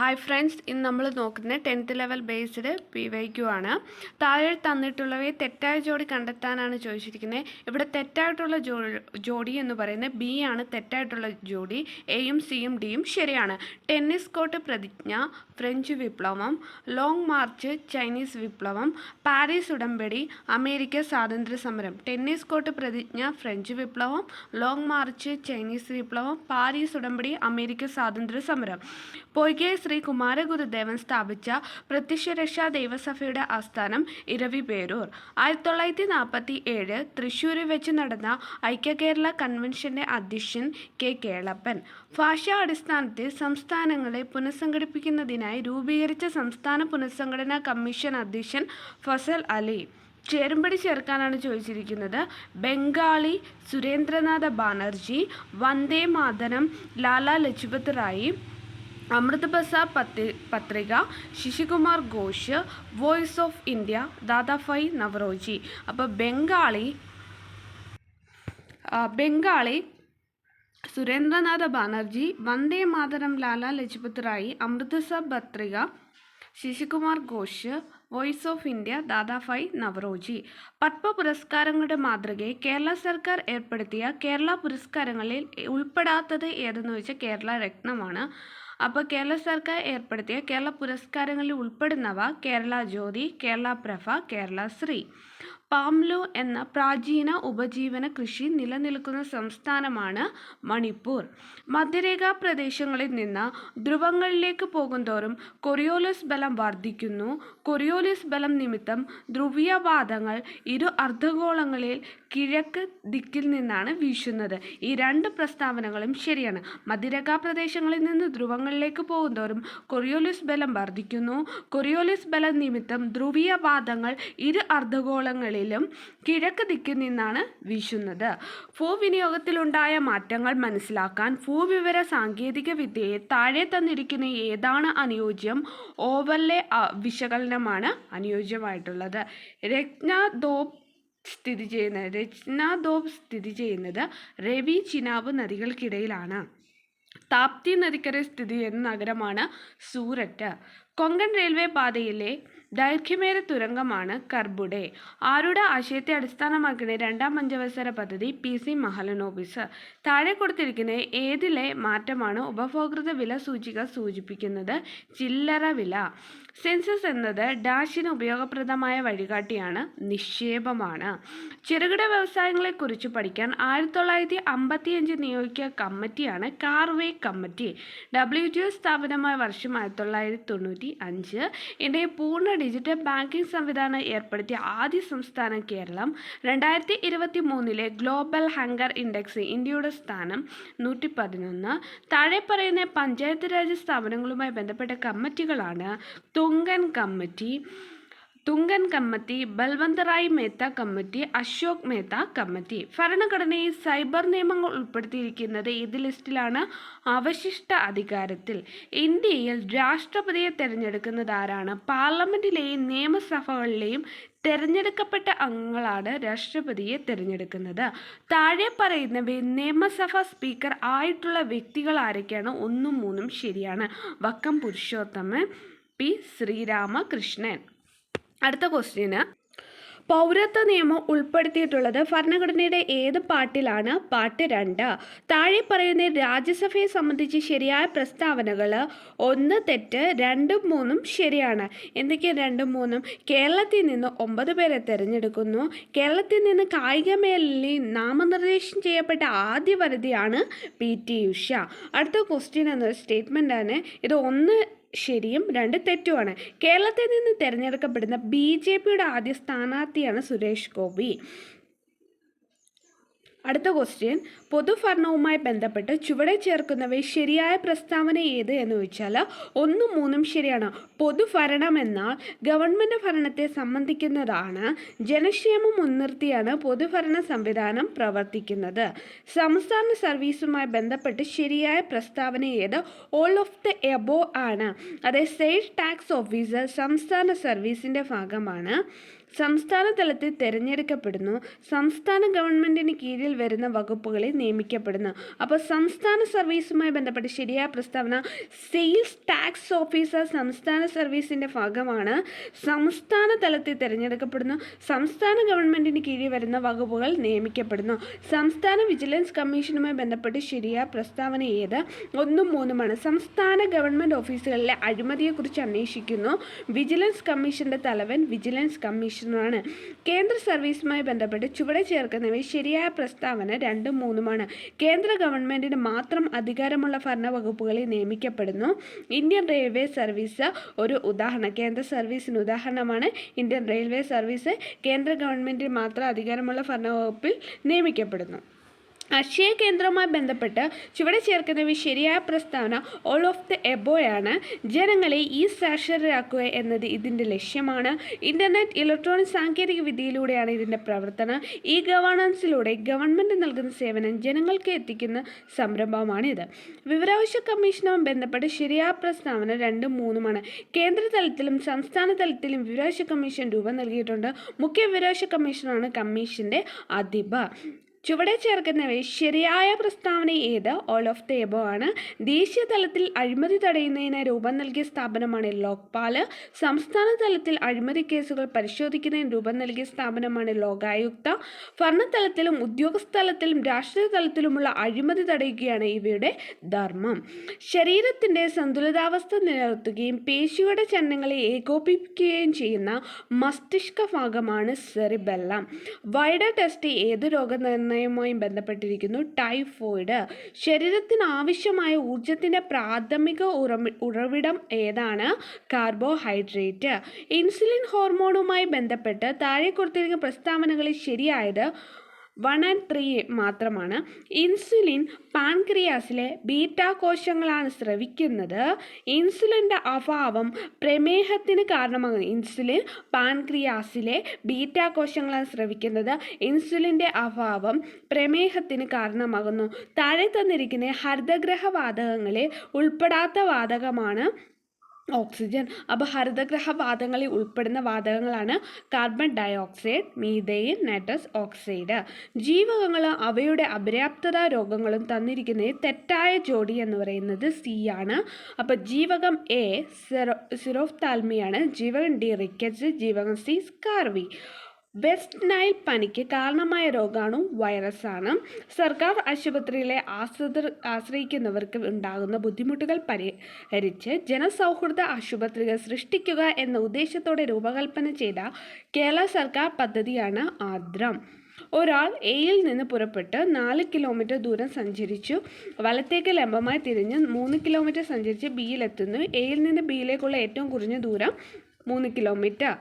Hi friends, ഇന്ന് നമ്മൾ നോക്കുന്നത് 10th ലെവൽ ബേസ്ഡ് PYQ ആണ്. താഴെ തന്നിട്ടുള്ളവയെ തെറ്റായ ജോഡി കണ്ടെത്താനാണ് ചോദിച്ചിരിക്കുന്നത്. ഇവിടെ തെറ്റായിട്ടുള്ള ജോഡി എന്ന് പറയുന്നത് ബി ആണ്. തെറ്റായിട്ടുള്ള ജോഡി എയും സിയും ഡിയും ശരിയാണ്. ടെന്നീസ് കോർട്ട് പ്രതിജ്ഞ ഫ്രഞ്ച് വിപ്ലവം, ലോങ് മാർച്ച് ചൈനീസ് വിപ്ലവം, പാരീസ് ഉടമ്പടി അമേരിക്ക സ്വാതന്ത്ര്യ സമരം. ടെന്നീസ് കോർട്ട് പ്രതിജ്ഞ ഫ്രഞ്ച് വിപ്ലവം, ലോങ് മാർച്ച് ചൈനീസ് വിപ്ലവം, പാരീസ് ഉടമ്പടി അമേരിക്ക സ്വാതന്ത്ര്യ സമരം. പൊയ്കെ ശ്രീ കുമാരഗുരുദേവൻ സ്ഥാപിച്ച പ്രത്യക്ഷരക്ഷാ ദൈവസഭയുടെ ആസ്ഥാനം ഇരവിപേരൂർ. 1947 തൃശ്ശൂരിൽ വെച്ച് നടന്ന ഐക്യകേരള കൺവെൻഷന്റെ അധ്യക്ഷൻ കെ കേളപ്പൻ. ഭാഷാ അടിസ്ഥാനത്തിൽ സംസ്ഥാനങ്ങളെ പുനഃസംഘടിപ്പിക്കുന്നതിനായി രൂപീകരിച്ച സംസ്ഥാന പുനഃസംഘടനാ കമ്മീഷൻ അധ്യക്ഷൻ ഫസൽ അലി. ചേരുംപടി ചേർക്കാനാണ് ചോദിച്ചിരിക്കുന്നത്. ബംഗാളി സുരേന്ദ്രനാഥ ബാനർജി, വന്ദേ മാതരം ലാലാ ലജ്പത് റായി, Amrit Bazar Patrika Sasikumar Ghosh, voice of India Dadabhai Naoroji. അപ്പോൾ ബംഗാളി സുരേന്ദ്രനാഥ ബാനർജി, വന്ദേ മാതരം ലാലാ ലജ്പത് റായി, Amrit Bazar Patrika Sasikumar Ghosh, voice of India Dadabhai Naoroji. Padma പുരസ്കാരങ്ങളുടെ മാതൃകയെ കേരള സർക്കാർ ഏർപ്പെടുത്തിയ കേരള പുരസ്കാരങ്ങളിൽ ഉൾപ്പെടാത്തത് ഏതെന്ന് വെച്ചാൽ കേരള രത്നമാണ്. അപ്പോൾ കേരള സർക്കാർ ഏർപ്പെടുത്തിയ കേരള പുരസ്കാരങ്ങളിൽ ഉൾപ്പെടുന്നവ കേരള ജ്യോതി, കേരള പ്രഭ, കേരള ശ്രീ. പാംലോ എന്ന പ്രാചീന ഉപജീവന കൃഷി നിലനിൽക്കുന്ന സംസ്ഥാനമാണ് മണിപ്പൂർ. മധ്യരേഖാ പ്രദേശങ്ങളിൽ നിന്ന് ധ്രുവങ്ങളിലേക്ക് പോകുന്തോറും കൊറിയോലിസ് ബലം വർദ്ധിക്കുന്നു. കൊറിയോലിസ് ബലം നിമിത്തം ധ്രുവീയവാദങ്ങൾ ഇരു അർദ്ധഗോളങ്ങളിൽ കിഴക്ക് ദിക്കിൽ നിന്നാണ് വീശുന്നത്. ഈ രണ്ട് പ്രസ്താവനകളും ശരിയാണ്. മധ്യരേഖാ പ്രദേശങ്ങളിൽ നിന്ന് ധ്രുവങ്ങളിലേക്ക് പോകുന്തോറും കൊറിയോലിസ് ബലം വർദ്ധിക്കുന്നു. കൊറിയോലിസ് ബലം നിമിത്തം ധ്രുവീയവാദങ്ങൾ ഇരു അർദ്ധഗോളങ്ങളിൽ കിഴക്ക് ദിക്കിൽ നിന്നാണ് വീശുന്നത്. ഭൂവിനിയോഗത്തിലുണ്ടായ മാറ്റങ്ങൾ മനസ്സിലാക്കാൻ ഭൂവിവര സാങ്കേതിക വിദ്യയെ താഴെ തന്നിരിക്കുന്ന ഏതാണ് അനുയോജ്യം? ഓവർലേ വിശകലനമാണ് അനുയോജ്യമായിട്ടുള്ളത്. രത്നാദോബ് സ്ഥിതി ചെയ്യുന്നത് രവി ചിനാബ് നദികൾക്കിടയിലാണ്. താപ്തി നദിക്കരയിൽ സ്ഥിതി ചെയ്യുന്ന നഗരമാണ് സൂററ്റ്. കൊങ്കൺ റെയിൽവേ പാതയിലെ ദൈർഘ്യമേറിയ തുരങ്കമാണ് കർബുഡെ. ആരുടെ ആശയത്തെ അടിസ്ഥാനമാക്കിയ രണ്ടാം പഞ്ചവത്സര പദ്ധതി? PC മഹലനോബിസ്. താഴെ കൊടുത്തിരിക്കുന്ന ഏതിലെ മാറ്റമാണ് ഉപഭോക്തൃ വില സൂചിക സൂചിപ്പിക്കുന്നത്? ചില്ലറ വില. സെൻസസ് എന്നത് ഡാഷിന് ഉപയോഗപ്രദമായ വഴികാട്ടിയാണ്, നിക്ഷേപമാണ്. ചെറുകിട വ്യവസായങ്ങളെക്കുറിച്ച് പഠിക്കാൻ 1955 നിയോഗിച്ച കമ്മിറ്റിയാണ് കാർവേ കമ്മിറ്റി. WTO സ്ഥാപനമായ വർഷം 1995. ഇന്ത്യയിൽ പൂർണ്ണ ഡിജിറ്റൽ ബാങ്കിംഗ് സംവിധാനം ഏർപ്പെടുത്തിയ ആദ്യ സംസ്ഥാനം കേരളം. 2023 ഗ്ലോബൽ ഹങ്കർ ഇൻഡെക്സ് ഇന്ത്യയുടെ സ്ഥാനം 111. താഴെ പറയുന്ന പഞ്ചായത്ത് രാജ് സ്ഥാപനങ്ങളുമായി ബന്ധപ്പെട്ട കമ്മിറ്റികളാണ് Thungon committee, Balwant Rai Mehta committee, Ashok Mehta committee. ഭരണഘടനയിൽ സൈബർ നിയമങ്ങൾ ഉൾപ്പെടുത്തിയിരിക്കുന്നത് ഏത് ലിസ്റ്റിലാണ്? അവശിഷ്ട അധികാരത്തിൽ. ഇന്ത്യയിൽ രാഷ്ട്രപതിയെ തിരഞ്ഞെടുക്കുന്നത് ആരാണ്? പാർലമെന്റിലെയും നിയമസഭകളിലെയും തിരഞ്ഞെടുക്കപ്പെട്ട അംഗങ്ങളാണ് രാഷ്ട്രപതിയെ തിരഞ്ഞെടുക്കുന്നത്. താഴെ പറയുന്നവയിൽ നിയമസഭാ സ്പീക്കർ ആയിട്ടുള്ള വ്യക്തികൾ ആരൊക്കെയാണ്? 1, 3 ശരിയാണ്. വക്കം പുരുഷോത്തമൻ, P ശ്രീരാമകൃഷ്ണൻ. അടുത്ത ക്വസ്റ്റ്യന്, പൗരത്വ നിയമം ഉൾപ്പെടുത്തിയിട്ടുള്ളത് ഭരണഘടനയുടെ ഏത് പാർട്ടിലാണ്? പാർട്ട് 2. താഴെ പറയുന്ന രാജ്യസഭയെ സംബന്ധിച്ച് ശരിയായ പ്രസ്താവനകൾ? 1 തെറ്റ്, 2, 3 ശരിയാണ്. എന്തൊക്കെയാണ് 2, 3? കേരളത്തിൽ നിന്ന് 9 പേരെ തിരഞ്ഞെടുക്കുന്നു. കേരളത്തിൽ നിന്ന് കായികമേളയിൽ നാമനിർദ്ദേശം ചെയ്യപ്പെട്ട ആദ്യ വനിതയാണ് PT ഉഷ. അടുത്ത ക്വസ്റ്റ്യൻ എന്ന സ്റ്റേറ്റ്മെൻ്റാണ്. ഇത് 1 ശരിയും 2 തെറ്റുമാണ്. കേരളത്തിൽ നിന്ന് തിരഞ്ഞെടുക്കപ്പെടുന്ന BJPയുടെ ആദ്യ സ്ഥാനാർത്ഥിയാണ് സുരേഷ് ഗോപി. അടുത്ത ക്വസ്റ്റ്യൻ, പൊതുഭരണവുമായി ബന്ധപ്പെട്ട് ചുവടെ ചേർക്കുന്നവയിൽ ശരിയായ പ്രസ്താവന ഏത് എന്ന് ചോദിച്ചാൽ 1, 3 ശരിയാണ്. പൊതുഭരണം എന്നാൽ ഗവൺമെൻറ് ഭരണത്തെ സംബന്ധിക്കുന്നതാണ്. ജനക്ഷേമം മുൻനിർത്തിയാണ് പൊതുഭരണ സംവിധാനം പ്രവർത്തിക്കുന്നത്. സംസ്ഥാന സർവീസുമായി ബന്ധപ്പെട്ട് ശരിയായ പ്രസ്താവന ഏത്? ഓൾ ഓഫ് ദ എബോ ആണ്. അതായത് സെയിൽസ് ടാക്സ് ഓഫീസർ സംസ്ഥാന സർവീസിൻ്റെ ഭാഗമാണ്. സംസ്ഥാന തലത്തിൽ തിരഞ്ഞെടുക്കപ്പെടുന്നു. സംസ്ഥാന ഗവൺമെൻറ്റിന് കീഴിൽ വരുന്ന വകുപ്പുകളിൽ നിയമിക്കപ്പെടുന്നു. അപ്പോൾ സംസ്ഥാന സർവീസുമായി ബന്ധപ്പെട്ട് ശരിയായ പ്രസ്താവന സെയിൽസ് ടാക്സ് ഓഫീസർ സംസ്ഥാന സർവീസിൻ്റെ ഭാഗമാണ്. സംസ്ഥാന തലത്തിൽ തിരഞ്ഞെടുക്കപ്പെടുന്നു. സംസ്ഥാന ഗവൺമെൻറ്റിന് കീഴിൽ വരുന്ന വകുപ്പുകൾ നിയമിക്കപ്പെടുന്നു. സംസ്ഥാന വിജിലൻസ് കമ്മീഷനുമായി ബന്ധപ്പെട്ട് ശരിയായ പ്രസ്താവന ഏത്? 1, 3 സംസ്ഥാന ഗവൺമെൻറ് ഓഫീസുകളിലെ അഴിമതിയെക്കുറിച്ച് അന്വേഷിക്കുന്നു. വിജിലൻസ് കമ്മീഷന്റെ തലവൻ വിജിലൻസ് കമ്മീഷണറാണ്. കേന്ദ്ര സർവീസുമായി ബന്ധപ്പെട്ട് ചുവടെ ചേർക്കുന്നവയിൽ ശരിയായ പ്രസ്താവന 2, 3 കേന്ദ്ര ഗവൺമെൻറ്റിന് മാത്രം അധികാരമുള്ള ഭരണവകുപ്പുകളിൽ നിയമിക്കപ്പെടുന്നു. ഇന്ത്യൻ റെയിൽവേ സർവീസ് ഒരു ഉദാഹരണം. കേന്ദ്ര സർവീസിന് ഉദാഹരണമാണ് ഇന്ത്യൻ റെയിൽവേ സർവീസ്. കേന്ദ്ര ഗവൺമെൻറ്റിന് മാത്രം അധികാരമുള്ള ഭരണവകുപ്പിൽ നിയമിക്കപ്പെടുന്നു. അക്ഷയ കേന്ദ്രവുമായി ബന്ധപ്പെട്ട് ചുവടെ ചേർക്കുന്നവ ശരിയായ പ്രസ്താവന ഓൾ ഓഫ് ദി എബോയാണ്. ജനങ്ങളെ ഈ സാക്ഷരരാക്കുക എന്നത് ഇതിൻ്റെ ലക്ഷ്യമാണ്. ഇൻ്റർനെറ്റ് ഇലക്ട്രോണിക് സാങ്കേതിക വിദ്യയിലൂടെയാണ് ഇതിൻ്റെ പ്രവർത്തനം. ഈ ഗവേണൻസിലൂടെ ഗവൺമെൻറ് നൽകുന്ന സേവനം ജനങ്ങൾക്ക് എത്തിക്കുന്ന സംരംഭമാണിത്. വിവരാവകാശ കമ്മീഷനുമായി ബന്ധപ്പെട്ട് ശരിയായ പ്രസ്താവന 2, 3 കേന്ദ്ര തലത്തിലും സംസ്ഥാന തലത്തിലും വിവരാവകാശ കമ്മീഷൻ രൂപം നൽകിയിട്ടുണ്ട്. മുഖ്യ വിവരാവകാശ കമ്മീഷനാണ് കമ്മീഷൻ്റെ അധിപ. ചുവടെ ചേർക്കുന്നവയിൽ ശരിയായ പ്രസ്താവന ഏത്? ഓൾ ഓഫ് ദി എബോ ആണ്. ദേശീയ തലത്തിൽ അഴിമതി തടയുന്നതിന് രൂപം നൽകിയ സ്ഥാപനമാണ് ലോക്പാൽ. സംസ്ഥാന തലത്തിൽ അഴിമതി കേസുകൾ പരിശോധിക്കുന്നതിന് രൂപം നൽകിയ സ്ഥാപനമാണ് ലോകായുക്ത. ഭരണതലത്തിലും ഉദ്യോഗസ്ഥ തലത്തിലും രാഷ്ട്രീയ തലത്തിലുമുള്ള അഴിമതി തടയുകയാണ് ഇവയുടെ ധർമ്മം. ശരീരത്തിൻ്റെ സന്തുലിതാവസ്ഥ നിലനിർത്തുകയും പേശിയുടെ ചലനങ്ങളെ ഏകോപിപ്പിക്കുകയും ചെയ്യുന്ന മസ്തിഷ്ക ഭാഗമാണ് സെറിബെല്ലം. വൈഡർ ടെസ്റ്റ് ഏത് രോഗനിർണയവുമായി ബന്ധപ്പെട്ടിരിക്കുന്നു? ടൈഫോയിഡ്. ശരീരത്തിന് ആവശ്യമായ ഊർജത്തിൻ്റെ പ്രാഥമിക ഉറവിടം ഏതാണ്? കാർബോഹൈഡ്രേറ്റ്. ഇൻസുലിൻ ഹോർമോണുമായി ബന്ധപ്പെട്ട് താഴെ കൊടുത്തിരിക്കുന്ന പ്രസ്താവനകളിൽ ശരിയായത് 1 and 3 മാത്രമാണ്. ഇൻസുലിൻ പാൻക്രിയാസിലെ ബീറ്റാ കോശങ്ങളാണ് സ്രവിക്കുന്നത്. ഇൻസുലിൻ്റെ അഭാവം പ്രമേഹത്തിന് കാരണമാകുന്നു. ഇൻസുലിൻ പാൻക്രിയാസിലെ ബീറ്റാ കോശങ്ങളാണ് സ്രവിക്കുന്നത്. ഇൻസുലിൻ്റെ അഭാവം പ്രമേഹത്തിന് കാരണമാകുന്നു. താഴെ തന്നിരിക്കുന്ന ഹരിതഗ്രഹ വാതകങ്ങളിൽ ഉൾപ്പെടാത്ത വാതകമാണ് ഓക്സിജൻ. അപ്പോൾ ഹരിതഗ്രഹ വാതകങ്ങളിൽ ഉൾപ്പെടുന്ന വാതകങ്ങളാണ് carbon dioxide, methane, nitrous oxide. ജീവകങ്ങൾ അവയുടെ അപര്യാപ്തത രോഗങ്ങളും തന്നിരിക്കുന്നത് തെറ്റായ ജോഡി എന്ന് പറയുന്നത് സി ആണ്. അപ്പോൾ ജീവകം എ സിറോഫ്താൽമിയാണ്. ജീവകം ഡി റിക്കറ്റ്സ്. ജീവകം സി സ്കാർവി. വെസ്റ്റ് നൈൽ പനിക്ക് കാരണമായ രോഗാണു വൈറസാണ്. സർക്കാർ ആശുപത്രിയിലെ ആശ്രയിക്കുന്നവർക്ക് ഉണ്ടാകുന്ന ബുദ്ധിമുട്ടുകൾ പരിഹരിച്ച് ജനസൗഹൃദ ആശുപത്രികൾ സൃഷ്ടിക്കുക എന്ന ഉദ്ദേശത്തോടെ രൂപകൽപ്പന ചെയ്ത കേരള സർക്കാർ പദ്ധതിയാണ് ആർദ്രം. ഒരാൾ എയിൽ നിന്ന് പുറപ്പെട്ട് 4 കിലോമീറ്റർ ദൂരം സഞ്ചരിച്ചു. വലത്തേക്ക് ലംബമായി തിരിഞ്ഞ് 3 കിലോമീറ്റർ സഞ്ചരിച്ച് ബിയിലെത്തുന്നു. എയിൽ നിന്ന് ബിയിലേക്കുള്ള ഏറ്റവും കുറഞ്ഞ ദൂരം 3 കിലോമീറ്റർ.